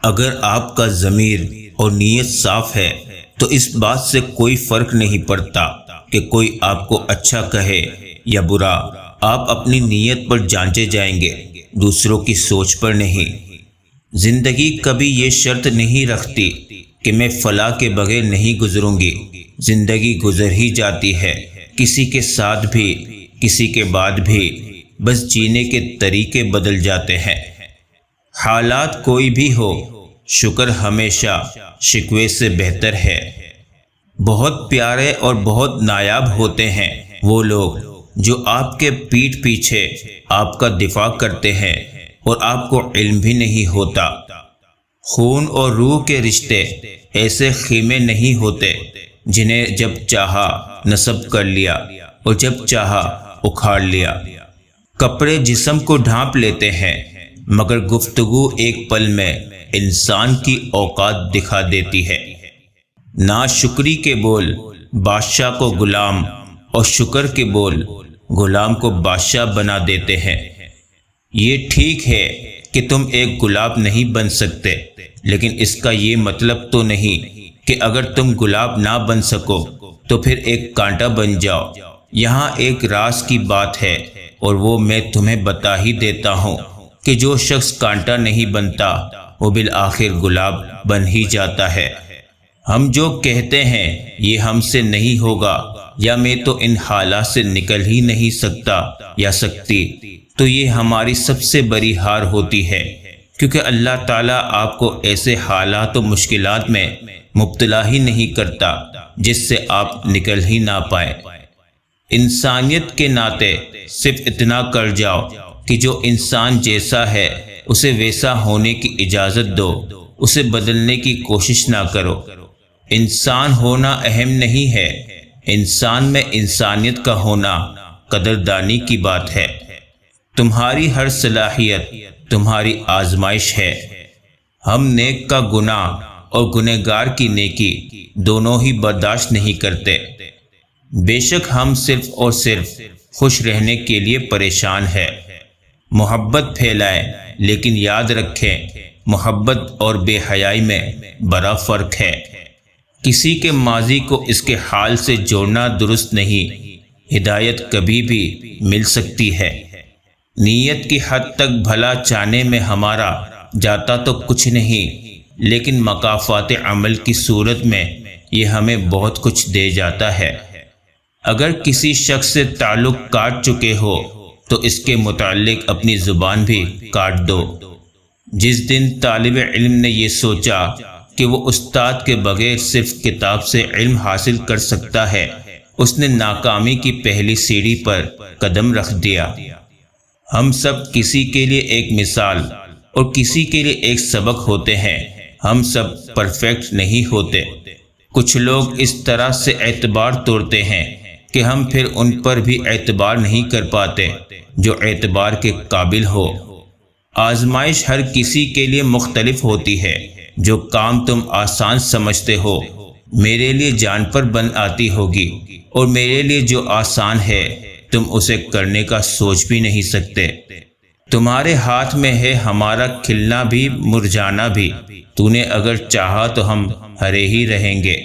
اگر آپ کا ضمیر اور نیت صاف ہے تو اس بات سے کوئی فرق نہیں پڑتا کہ کوئی آپ کو اچھا کہے یا برا۔ آپ اپنی نیت پر جانچے جائیں گے، دوسروں کی سوچ پر نہیں۔ زندگی کبھی یہ شرط نہیں رکھتی کہ میں فلاں کے بغیر نہیں گزروں گی۔ زندگی گزر ہی جاتی ہے، کسی کے ساتھ بھی کسی کے بعد بھی، بس جینے کے طریقے بدل جاتے ہیں۔ حالات کوئی بھی ہو، شکر ہمیشہ شکوے سے بہتر ہے۔ بہت پیارے اور بہت نایاب ہوتے ہیں وہ لوگ جو آپ کے پیٹھ پیچھے آپ کا دفاع کرتے ہیں اور آپ کو علم بھی نہیں ہوتا۔ خون اور روح کے رشتے ایسے خیمے نہیں ہوتے جنہیں جب چاہا نصب کر لیا اور جب چاہا اکھاڑ لیا۔ کپڑے جسم کو ڈھانپ لیتے ہیں، مگر گفتگو ایک پل میں انسان کی اوقات دکھا دیتی ہے۔ ناشکری کے بول بادشاہ کو غلام اور شکر کے بول غلام کو بادشاہ بنا دیتے ہیں۔ یہ ٹھیک ہے کہ تم ایک گلاب نہیں بن سکتے، لیکن اس کا یہ مطلب تو نہیں کہ اگر تم گلاب نہ بن سکو تو پھر ایک کانٹا بن جاؤ۔ یہاں ایک راز کی بات ہے اور وہ میں تمہیں بتا ہی دیتا ہوں کہ جو شخص کانٹا نہیں بنتا وہ بالآخر گلاب بن ہی جاتا ہے۔ ہم جو کہتے ہیں یہ ہم سے نہیں ہوگا یا میں تو ان حالات سے نکل ہی نہیں سکتا یا سکتی، تو یہ ہماری سب سے بڑی ہار ہوتی ہے، کیونکہ اللہ تعالیٰ آپ کو ایسے حالات و مشکلات میں مبتلا ہی نہیں کرتا جس سے آپ نکل ہی نہ پائے۔ انسانیت کے ناطے صرف اتنا کر جاؤ کہ جو انسان جیسا ہے اسے ویسا ہونے کی اجازت دو، اسے بدلنے کی کوشش نہ کرو۔ انسان ہونا اہم نہیں ہے، انسان میں انسانیت کا ہونا قدردانی کی بات ہے۔ تمہاری ہر صلاحیت تمہاری آزمائش ہے۔ ہم نیک کا گناہ اور گنہگار کی نیکی دونوں ہی برداشت نہیں کرتے۔ بے شک ہم صرف اور صرف خوش رہنے کے لیے پریشان ہے۔ محبت پھیلائیں، لیکن یاد رکھیں محبت اور بے حیائی میں بڑا فرق ہے۔ کسی کے ماضی کو اس کے حال سے جوڑنا درست نہیں۔ ہدایت کبھی بھی مل سکتی ہے۔ نیت کی حد تک بھلا چاہنے میں ہمارا جاتا تو کچھ نہیں، لیکن مکافات عمل کی صورت میں یہ ہمیں بہت کچھ دے جاتا ہے۔ اگر کسی شخص سے تعلق کاٹ چکے ہو تو اس کے متعلق اپنی زبان بھی کاٹ دو۔ جس دن طالب علم نے یہ سوچا کہ وہ استاد کے بغیر صرف کتاب سے علم حاصل کر سکتا ہے، اس نے ناکامی کی پہلی سیڑھی پر قدم رکھ دیا۔ ہم سب کسی کے لیے ایک مثال اور کسی کے لیے ایک سبق ہوتے ہیں۔ ہم سب پرفیکٹ نہیں ہوتے۔ کچھ لوگ اس طرح سے اعتبار توڑتے ہیں کہ ہم پھر ان پر بھی اعتبار نہیں کر پاتے جو اعتبار کے قابل ہو۔ آزمائش ہر کسی کے لیے مختلف ہوتی ہے۔ جو کام تم آسان سمجھتے ہو میرے لیے جان پر بن آتی ہوگی، اور میرے لیے جو آسان ہے تم اسے کرنے کا سوچ بھی نہیں سکتے۔ تمہارے ہاتھ میں ہے ہمارا کھلنا بھی مرجانا بھی، تو نے اگر چاہا تو ہم ہرے ہی رہیں گے۔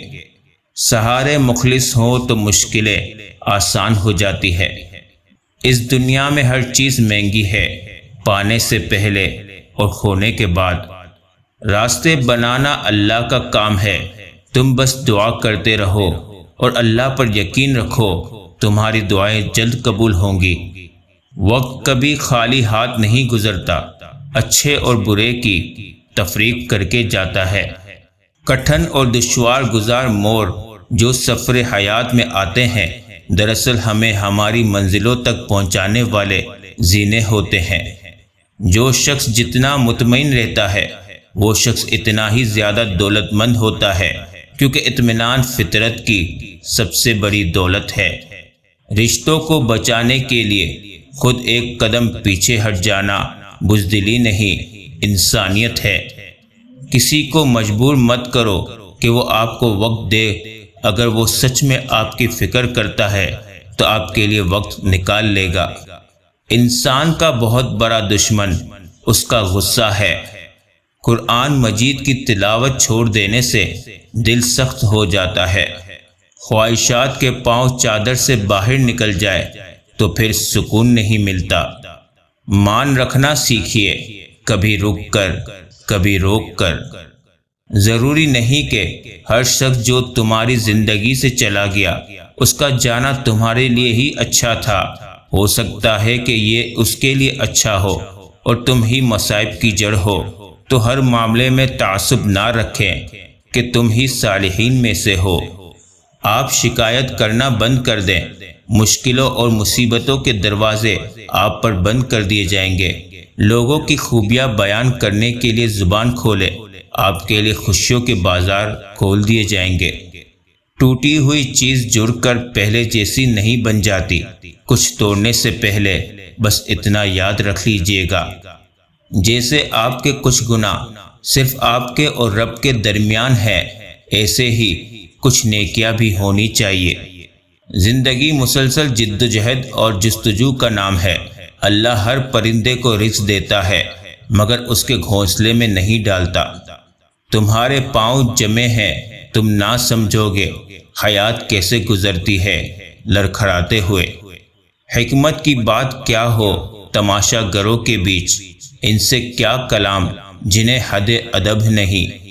سہارے مخلص ہوں تو مشکلیں آسان ہو جاتی ہے۔ اس دنیا میں ہر چیز مہنگی ہے، پانے سے پہلے اور کھونے کے بعد۔ راستے بنانا اللہ کا کام ہے، تم بس دعا کرتے رہو اور اللہ پر یقین رکھو، تمہاری دعائیں جلد قبول ہوں گی۔ وقت کبھی خالی ہاتھ نہیں گزرتا، اچھے اور برے کی تفریق کر کے جاتا ہے۔ کٹھن اور دشوار گزار موڑ جو سفر حیات میں آتے ہیں، دراصل ہمیں ہماری منزلوں تک پہنچانے والے زینے ہوتے ہیں۔ جو شخص جتنا مطمئن رہتا ہے وہ شخص اتنا ہی زیادہ دولت مند ہوتا ہے، کیونکہ اطمینان فطرت کی سب سے بڑی دولت ہے۔ رشتوں کو بچانے کے لیے خود ایک قدم پیچھے ہٹ جانا بزدلی نہیں، انسانیت ہے۔ کسی کو مجبور مت کرو کہ وہ آپ کو وقت دے۔ اگر وہ سچ میں آپ کی فکر کرتا ہے تو آپ کے لیے وقت نکال لے گا۔ انسان کا بہت بڑا دشمن اس کا غصہ ہے۔ قرآن مجید کی تلاوت چھوڑ دینے سے دل سخت ہو جاتا ہے۔ خواہشات کے پاؤں چادر سے باہر نکل جائے تو پھر سکون نہیں ملتا۔ مان رکھنا سیکھیے، کبھی رک کر کبھی روک کر۔ ضروری نہیں کہ ہر شخص جو تمہاری زندگی سے چلا گیا اس کا جانا تمہارے لیے ہی اچھا تھا۔ ہو سکتا ہے کہ یہ اس کے لیے اچھا ہو اور تم ہی مصائب کی جڑ ہو۔ تو ہر معاملے میں تعصب نہ رکھیں کہ تم ہی صالحین میں سے ہو۔ آپ شکایت کرنا بند کر دیں، مشکلوں اور مصیبتوں کے دروازے آپ پر بند کر دیے جائیں گے۔ لوگوں کی خوبیاں بیان کرنے کے لیے زبان کھولیں، آپ کے لیے خوشیوں کے بازار کھول دیے جائیں گے۔ ٹوٹی ہوئی چیز جڑ کر پہلے جیسی نہیں بن جاتی۔ کچھ توڑنے سے پہلے بس اتنا یاد رکھ لیجئے گا، جیسے آپ کے کچھ گناہ صرف آپ کے اور رب کے درمیان ہے، ایسے ہی کچھ نیکیاں بھی ہونی چاہیے۔ زندگی مسلسل جدوجہد اور جستجو کا نام ہے۔ اللہ ہر پرندے کو رزق دیتا ہے مگر اس کے گھونسلے میں نہیں ڈالتا۔ تمہارے پاؤں جمے ہیں، تم نہ سمجھو گے حیات کیسے گزرتی ہے لڑکھڑاتے ہوئے۔ حکمت کی بات کیا ہو تماشا گروں کے بیچ، ان سے کیا کلام جنہیں حد ادب نہیں۔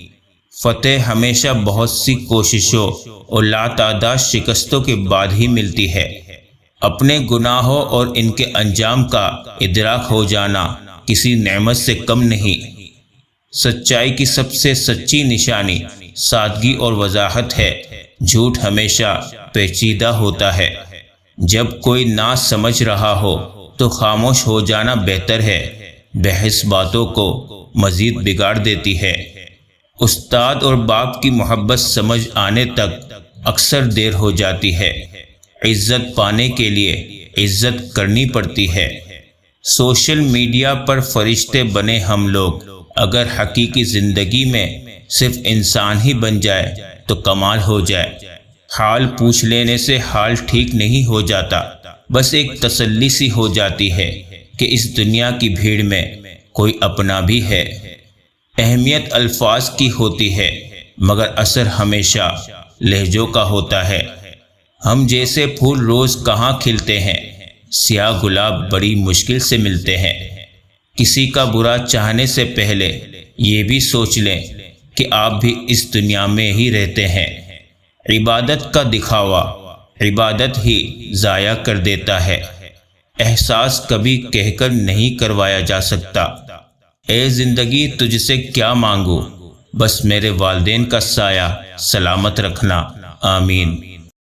فتح ہمیشہ بہت سی کوششوں اور لاتعداد شکستوں کے بعد ہی ملتی ہے۔ اپنے گناہوں اور ان کے انجام کا ادراک ہو جانا کسی نعمت سے کم نہیں۔ سچائی کی سب سے سچی نشانی سادگی اور وضاحت ہے۔ جھوٹ ہمیشہ پیچیدہ ہوتا ہے۔ جب کوئی نہ سمجھ رہا ہو تو خاموش ہو جانا بہتر ہے۔ بحث باتوں کو مزید بگاڑ دیتی ہے۔ استاد اور باپ کی محبت سمجھ آنے تک اکثر دیر ہو جاتی ہے۔ عزت پانے کے لیے عزت کرنی پڑتی ہے۔ سوشل میڈیا پر فرشتے بنے ہم لوگ، اگر حقیقی زندگی میں صرف انسان ہی بن جائے تو کمال ہو جائے۔ حال پوچھ لینے سے حال ٹھیک نہیں ہو جاتا، بس ایک تسلی سی ہو جاتی ہے کہ اس دنیا کی بھیڑ میں کوئی اپنا بھی ہے۔ اہمیت الفاظ کی ہوتی ہے مگر اثر ہمیشہ لہجوں کا ہوتا ہے۔ ہم جیسے پھول روز کہاں کھلتے ہیں، سیاہ گلاب بڑی مشکل سے ملتے ہیں۔ کسی کا برا چاہنے سے پہلے یہ بھی سوچ لیں کہ آپ بھی اس دنیا میں ہی رہتے ہیں۔ عبادت کا دکھاوا عبادت ہی ضائع کر دیتا ہے۔ احساس کبھی کہہ کر نہیں کروایا جا سکتا۔ اے زندگی تجھ سے کیا مانگوں، بس میرے والدین کا سایہ سلامت رکھنا، آمین۔